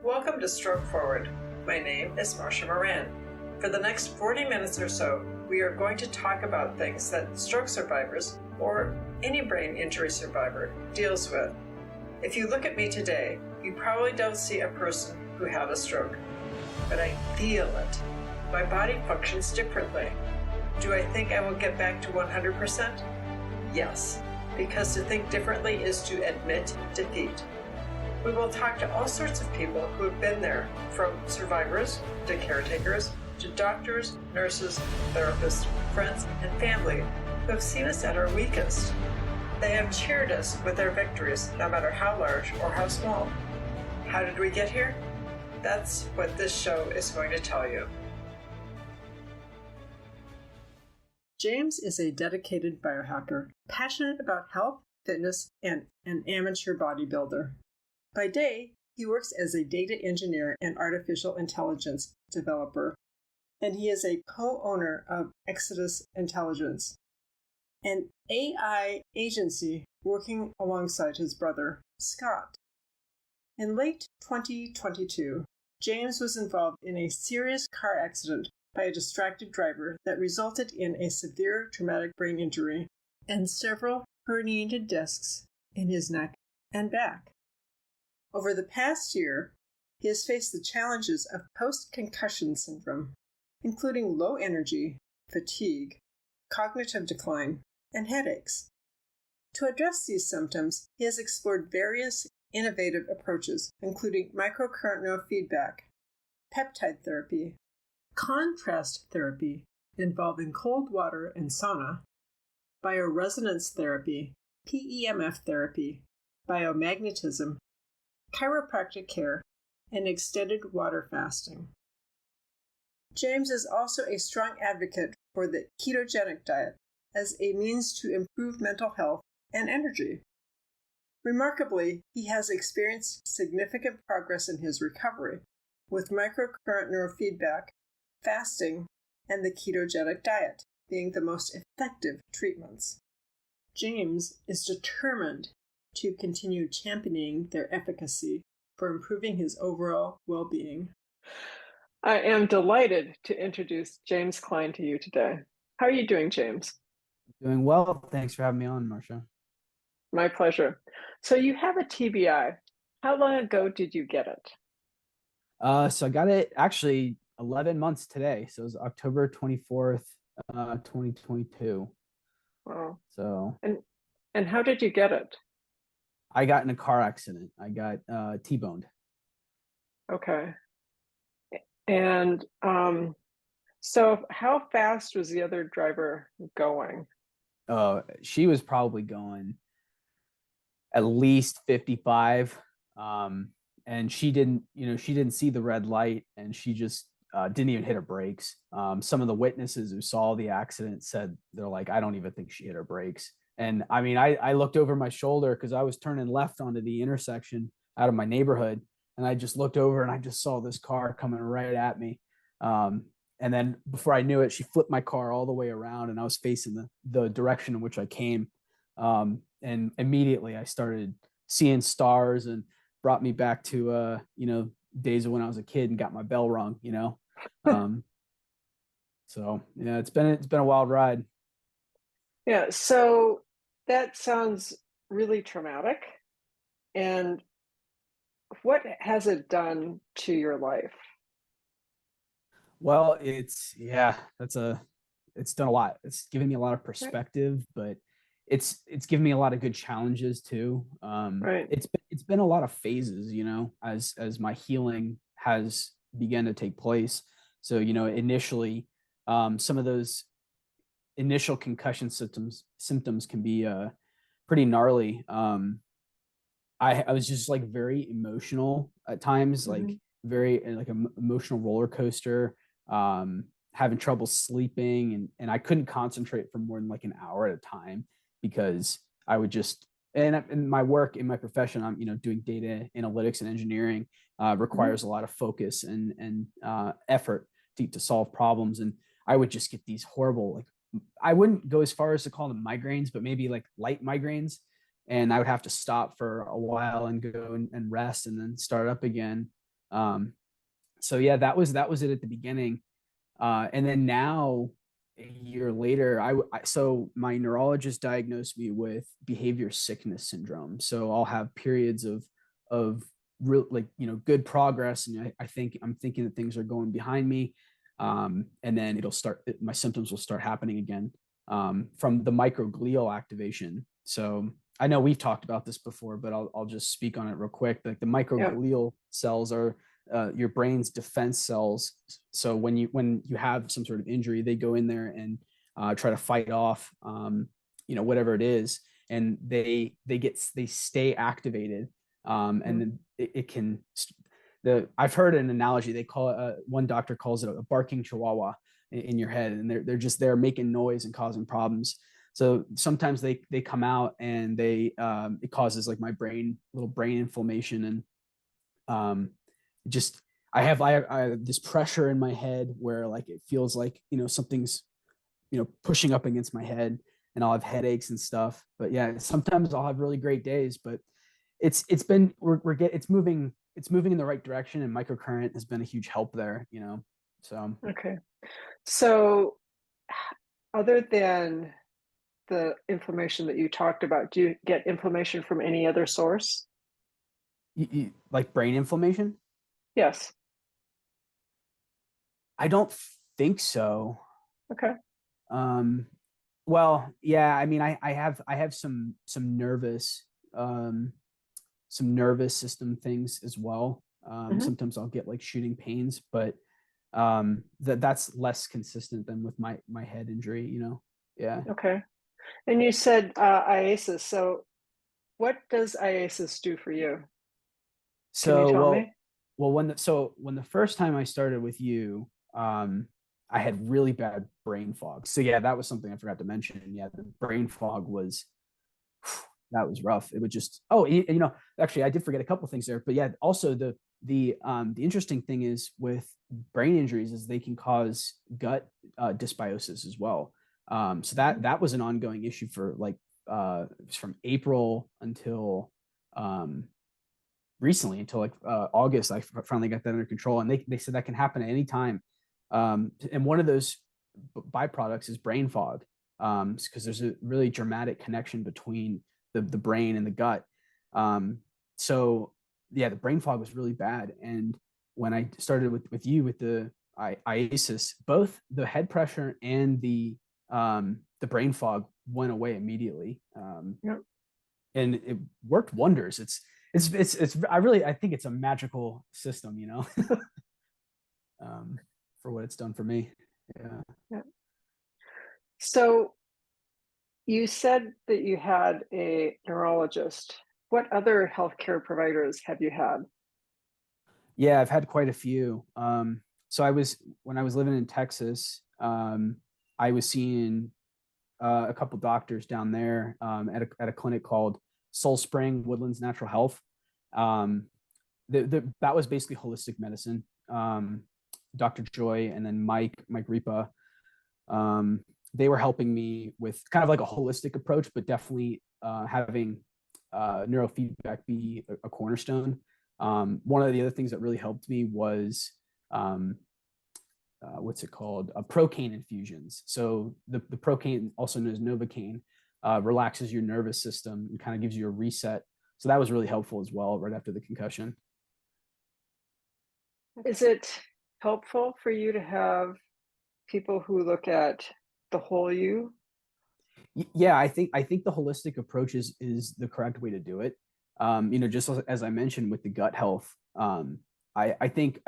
Welcome to Stroke Forward. My name is Marcia Moran. For the next 40 minutes or so, we are going to talk about things that stroke survivors, or any brain injury survivor, deals with. If you look at me today, you probably don't see a person who had a stroke, but I feel it. My body functions differently. Do I think I will get back to 100%? Yes, because to think differently is to admit defeat. We will talk to all sorts of people who have been there, from survivors to caretakers to doctors, nurses, therapists, friends, and family who have seen us at our weakest. They have cheered us with their victories, no matter how large or how small. How did we get here? That's what this show is going to tell you. James is a dedicated biohacker, passionate about health, fitness, and an amateur bodybuilder. By day, he works as a data engineer and artificial intelligence developer, and he is a co-owner of Exodus Intelligence, an AI agency working alongside his brother, Scott. In late 2022, James was involved in a serious car accident by a distracted driver that resulted in a severe traumatic brain injury and several herniated discs in his neck and back. Over the past year, he has faced the challenges of post-concussion syndrome, including low energy, fatigue, cognitive decline, and headaches. To address these symptoms, he has explored various innovative approaches, including microcurrent neurofeedback, peptide therapy, contrast therapy involving cold water and sauna, bioresonance therapy, PEMF therapy, biomagnetism, chiropractic care, and extended water fasting. James is also a strong advocate for the ketogenic diet as a means to improve mental health and energy. Remarkably, he has experienced significant progress in his recovery, with microcurrent neurofeedback, fasting, and the ketogenic diet being the most effective treatments. James is determined to continue championing their efficacy for improving his overall well-being. I am delighted to introduce James Klein to you today. How are you doing, James? Doing well. Thanks for having me on, Marcia. My pleasure. So you have a TBI. How long ago did you get it? So I got it actually 11 months today. So it was October 24th, 2022. Wow. So. And how did you get it? I got in a car accident. I got T-boned. Okay. And so how fast was the other driver going? She was probably going at least 55. And she didn't see the red light, and she just didn't even hit her brakes. Some of the witnesses who saw the accident said, they're like, I don't even think she hit her brakes. And I mean, I looked over my shoulder because I was turning left onto the intersection out of my neighborhood. And I just looked over and I just saw this car coming right at me. And then before I knew it, she flipped my car all the way around, and I was facing the direction in which I came. And immediately I started seeing stars, and brought me back to, days of when I was a kid and got my bell rung, So yeah, it's been a wild ride. Yeah. So that sounds really traumatic. And what has it done to your life? Well, it's done a lot. It's given me a lot of perspective, but it's given me a lot of good challenges too. Right. It's been a lot of phases, as my healing has begun to take place. So, initially, some of those initial concussion symptoms can be pretty gnarly. I was just like very emotional at times, like very like an emotional roller coaster, having trouble sleeping, and I couldn't concentrate for more than like an hour at a time, because I would just, and in my work, in my profession, I'm, doing data analytics and engineering, requires a lot of focus and effort to solve problems. And I would just get these horrible, like, I wouldn't go as far as to call them migraines, but maybe like light migraines. And I would have to stop for a while and go and rest and then start up again. So yeah, that was it at the beginning. And then now, a year later, so my neurologist diagnosed me with behavior sickness syndrome. So I'll have periods of real, like, good progress, and I'm thinking that things are going behind me, and then my symptoms will start happening again, from the microglial activation. So I know we've talked about this before, but I'll just speak on it real quick. Like, the microglial cells are your brain's defense cells. So when you have some sort of injury, they go in there and try to fight off, whatever it is, and they stay activated, and then it can. I've heard an analogy. They call it, one doctor calls it a barking chihuahua in your head, and they're just there making noise and causing problems. So sometimes they come out, and it causes, like, my little brain inflammation, and just I have this pressure in my head where, like, it feels like, something's, pushing up against my head, and I'll have headaches and stuff. But yeah, sometimes I'll have really great days, but it's moving in the right direction, and microcurrent has been a huge help there, so. Okay. So, other than the inflammation that you talked about, do you get inflammation from any other source? Like brain inflammation? Yes. I don't think so. Okay. Well, yeah, I mean, I have some nervous system things as well. Sometimes I'll get, like, shooting pains, but that's less consistent than with my head injury. Yeah. Okay. And you said IASIS. So, what does IASIS do for you? Can you So, tell me? when the first time I started with you, I had really bad brain fog. So yeah, that was something I forgot to mention. Yeah, the brain fog was that was rough. It would just actually, I did forget a couple things there. But yeah, also the interesting thing is, with brain injuries, is they can cause gut dysbiosis as well. So that was an ongoing issue for, like, from April until recently, until, like, August. I finally got that under control, and they said that can happen at any time. And one of those byproducts is brain fog, because there's a really dramatic connection between the brain and the gut. So yeah, the brain fog was really bad. And when I started with you with the IASIS, both the head pressure and the brain fog went away immediately. Yep. And it worked wonders. I think it's a magical system, for what it's done for me. Yeah. Yeah. So, you said that you had a neurologist. What other healthcare providers have you had? Yeah, I've had quite a few. So when I was living in Texas, I was seeing a couple doctors down there, at a clinic called Soul Spring Woodlands Natural Health. That was basically holistic medicine. Dr. Joy and then Mike Ripa, they were helping me with kind of like a holistic approach, but definitely having neurofeedback be a cornerstone. One of the other things that really helped me was what's it called? Procaine infusions. So the procaine, also known as Novocaine, relaxes your nervous system and kind of gives you a reset. So that was really helpful as well, right after the concussion. Is it helpful for you to have people who look at the whole you? Yeah, I think the holistic approach is the correct way to do it. Just as I mentioned with the gut health, I think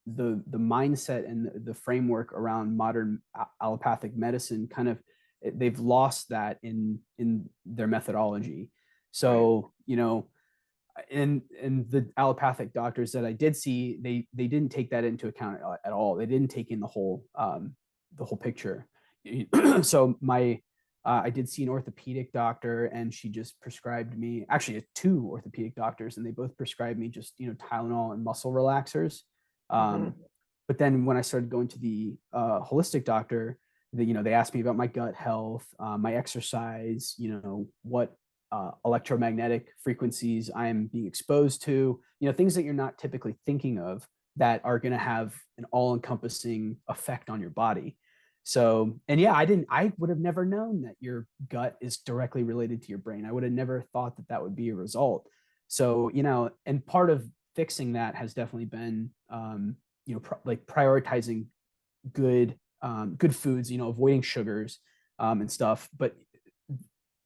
the mindset and the framework around modern allopathic medicine, kind of, they've lost that in their methodology. So, and the allopathic doctors that I did see, they didn't take that into account at all. They didn't take in the whole picture. So I did see an orthopedic doctor, and she just prescribed me, actually two orthopedic doctors, and they both prescribed me just, Tylenol and muscle relaxers. Mhm. But then when I started going to the holistic doctor, they asked me about my gut health, my exercise, what electromagnetic frequencies I am being exposed to, things that you're not typically thinking of that are going to have an all-encompassing effect on your body. So, and yeah, I would have never known that your gut is directly related to your brain. I would have never thought that that would be a result. So, and part of fixing that has definitely been, like prioritizing good, good foods, avoiding sugars, and stuff, but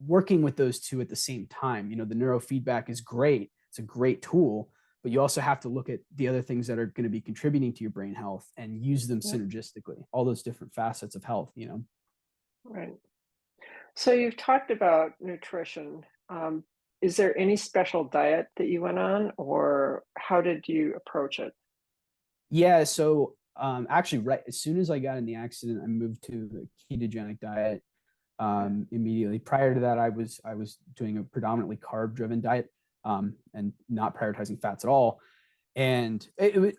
working with those two at the same time. The neurofeedback is great. It's a great tool, but you also have to look at the other things that are going to be contributing to your brain health and use them synergistically, all those different facets of health. Right. So you've talked about nutrition. Is there any special diet that you went on, or how did you approach it? Yeah. So actually, right as soon as I got in the accident, I moved to the ketogenic diet immediately. Prior to that, I was doing a predominantly carb driven diet, and not prioritizing fats at all. And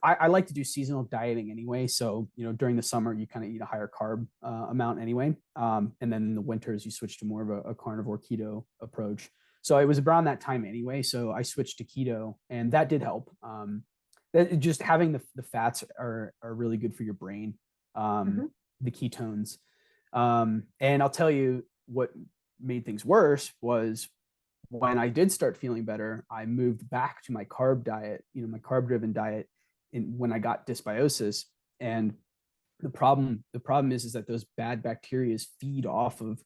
I like to do seasonal dieting anyway. So, during the summer, you kind of eat a higher carb amount anyway. And then in the winters, you switch to more of a carnivore keto approach. So it was around that time anyway. So I switched to keto, and that did help. Just having the fats are really good for your brain, the ketones. And I'll tell you what made things worse was when I did start feeling better, I moved back to my carb diet, my carb driven diet when I got dysbiosis. And the problem is that those bad bacteria feed off of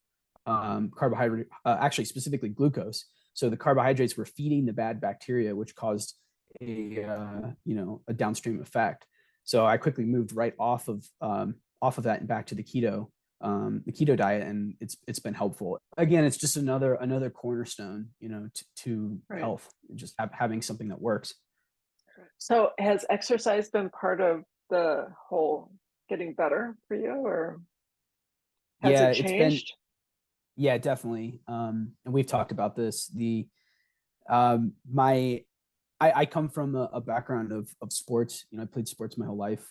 carbohydrate, actually specifically glucose. So the carbohydrates were feeding the bad bacteria, which caused a downstream effect. So I quickly moved right off of that and back to the keto diet, and it's been helpful. Again, it's just another cornerstone, to health, just having something that works. So has exercise been part of the whole getting better for you, or has it changed? Yeah, definitely. And we've talked about this. I come from a background of sports. I played sports my whole life.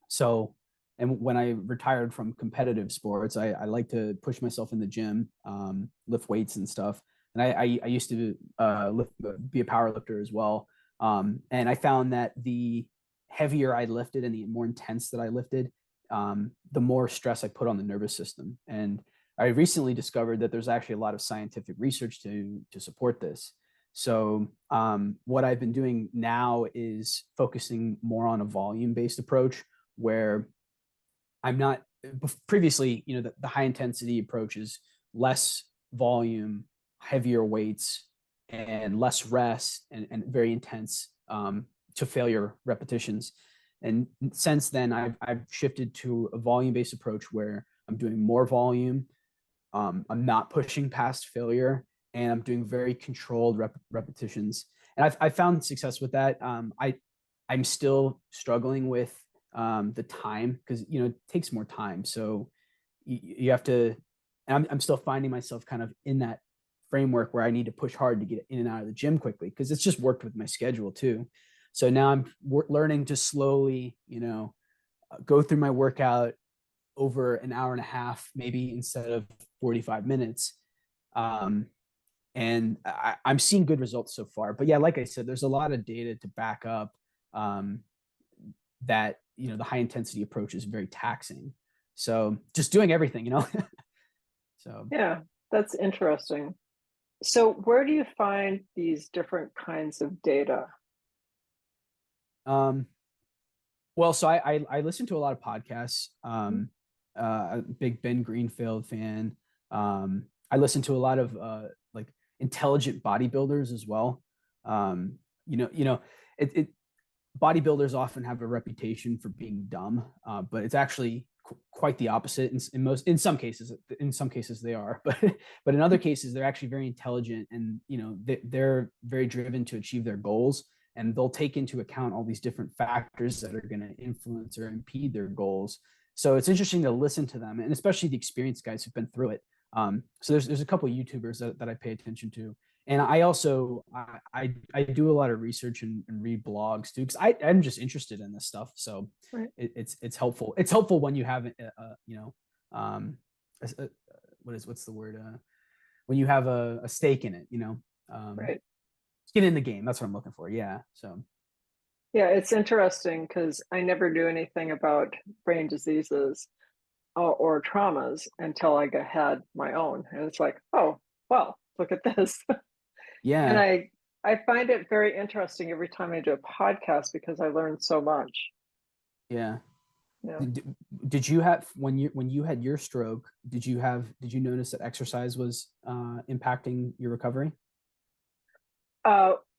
So, and when I retired from competitive sports, I like to push myself in the gym, lift weights and stuff. And I used to be a power lifter as well. And I found that the heavier I lifted and the more intense that I lifted, the more stress I put on the nervous system. And I recently discovered that there's actually a lot of scientific research to support this. So what I've been doing now is focusing more on a volume-based approach, where I'm not previously, the high intensity approach is less volume, heavier weights, and less rest, and very intense to failure repetitions. And since then, I've shifted to a volume-based approach where I'm doing more volume. I'm not pushing past failure, and I'm doing very controlled repetitions. And I've found success with that. I'm still struggling with the time, because it takes more time. So you have to, and I'm still finding myself kind of in that framework where I need to push hard to get in and out of the gym quickly, because it's just worked with my schedule too. So now I'm learning to slowly, go through my workout over an hour and a half, maybe, instead of 45 minutes. And I'm seeing good results so far. But yeah, like I said, there's a lot of data to back up that, the high intensity approach is very taxing. So just doing everything, So yeah, that's interesting. So where do you find these different kinds of data? Well, so I listen to a lot of podcasts. A big Ben Greenfield fan. I listen to a lot of like intelligent bodybuilders as well. It bodybuilders often have a reputation for being dumb, but it's actually quite the opposite. In some cases they are, but in other cases they're actually very intelligent, and they're very driven to achieve their goals, and they'll take into account all these different factors that are going to influence or impede their goals. So it's interesting to listen to them, and especially the experienced guys who've been through it. So there's a couple of YouTubers that I pay attention to. And I also I do a lot of research and read blogs too, because I'm just interested in this stuff. So it's helpful. It's helpful when you have what's the word, when you have a stake in it, Right. skin in the game. That's what I'm looking for. Yeah. So Yeah, it's interesting because I never knew anything about brain diseases or traumas until had my own. And it's like, oh, well, look at this. And yeah, I find it very interesting every time I do a podcast because I learn so much. yeah. Yeah. Did you have when you had your stroke? Did you notice that exercise was impacting your recovery?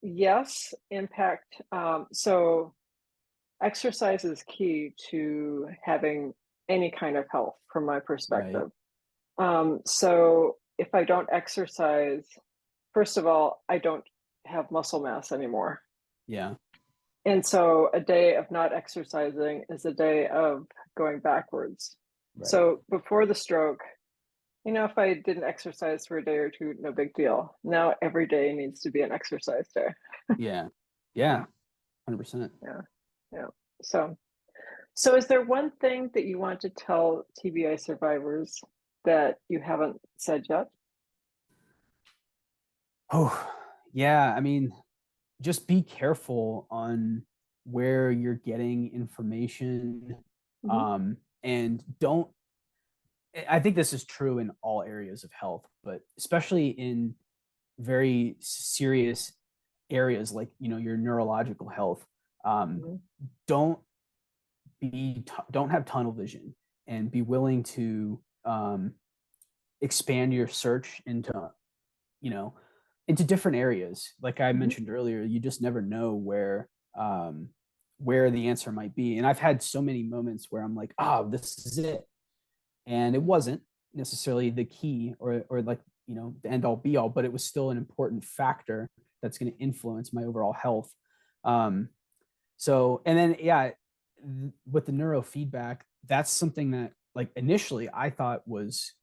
Yes, impact. So exercise is key to having any kind of health from my Right. perspective. So if I don't exercise, first of all, I don't have muscle mass anymore. Yeah. And so a day of not exercising is a day of going backwards. Right. So before the stroke, if I didn't exercise for a day or two, no big deal. Now every day needs to be an exercise day. Yeah. Yeah. 100%. Yeah. Yeah. So so is there one thing that you want to tell TBI survivors that you haven't said yet? Oh, yeah. I mean, just be careful on where you're getting information. Hmm. And don't, I think this is true in all areas of health, but especially in very serious areas like, your neurological health. Um, Hmm. don't don't have tunnel vision, and be willing to expand your search you know into different areas. Like I Hmm. mentioned earlier, you just never know where the answer might be. And I've had so many moments where I'm like, oh, this is it, and it wasn't necessarily the key, or like, the end all be all, but it was still an important factor that's going to influence my overall health. um so, and then, yeah, with the neurofeedback, that's something that, like, initially I thought was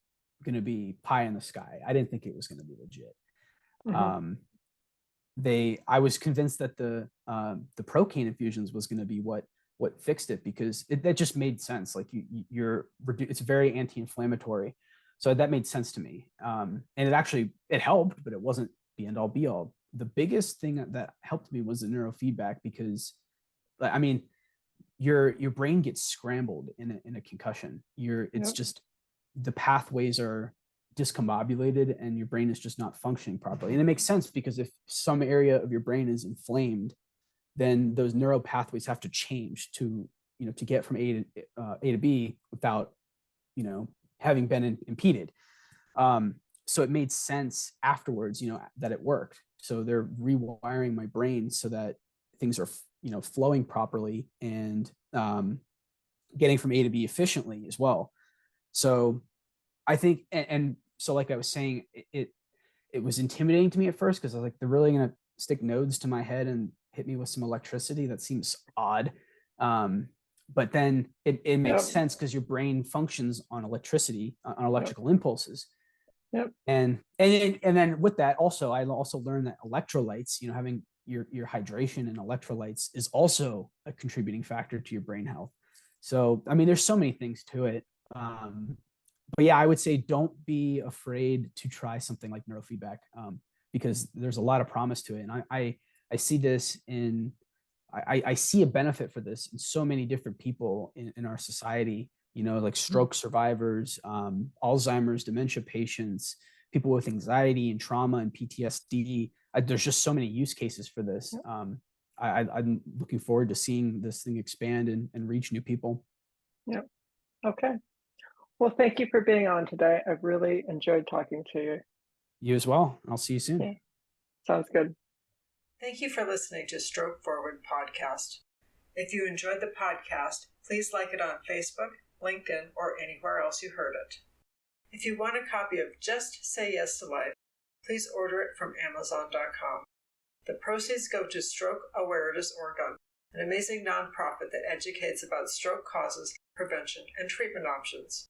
going to be pie in the sky. I didn't think it was going to be legit. Hmm. um I was convinced that the procaine infusions was going to be what fixed it, because that just made sense. Like, it's very anti-inflammatory, so that made sense to me. And it helped, but it wasn't the end all be all. The biggest thing that helped me was the neurofeedback, because, I mean, your brain gets scrambled in a concussion. It's Yep. just, the pathways are discombobulated, and your brain is just not functioning properly. And it makes sense, because if some area of your brain is inflamed, then those neural pathways have to change to get from A to B without having been impeded. So it made sense afterwards, that it worked. So they're rewiring my brain so that things are flowing properly, and getting from A to B efficiently as well. So I think, and so, like I was saying, it was intimidating to me at first, because I was like, they're really going to stick nodes to my head and hit me with some electricity. That seems odd. But then it makes Yep. sense, because your brain functions on electricity, on Yep. electrical impulses. Yep. And then with that, also, I also learned that electrolytes, having your hydration and electrolytes, is also a contributing factor to your brain health. So, I mean, there's so many things to it. But yeah, I would say don't be afraid to try something like neurofeedback, because there's a lot of promise to it. And I see this I see a benefit for this in so many different people in our society, like stroke survivors, Alzheimer's, dementia patients, people with anxiety and trauma and PTSD. There's just so many use cases for this. Yep. I'm looking forward to seeing this thing expand and reach new people. Yep. Okay. Well, thank you for being on today. I've really enjoyed talking to you. You as well. I'll see you soon. Yeah. Sounds good. Thank you for listening to Stroke Forward Podcast. If you enjoyed the podcast, please like it on Facebook, LinkedIn, or anywhere else you heard it. If you want a copy of Just Say Yes to Life, please order it from Amazon.com. The proceeds go to Stroke Awareness Oregon, an amazing nonprofit that educates about stroke causes, prevention, and treatment options.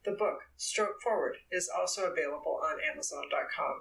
The book, Stroke Forward, is also available on Amazon.com.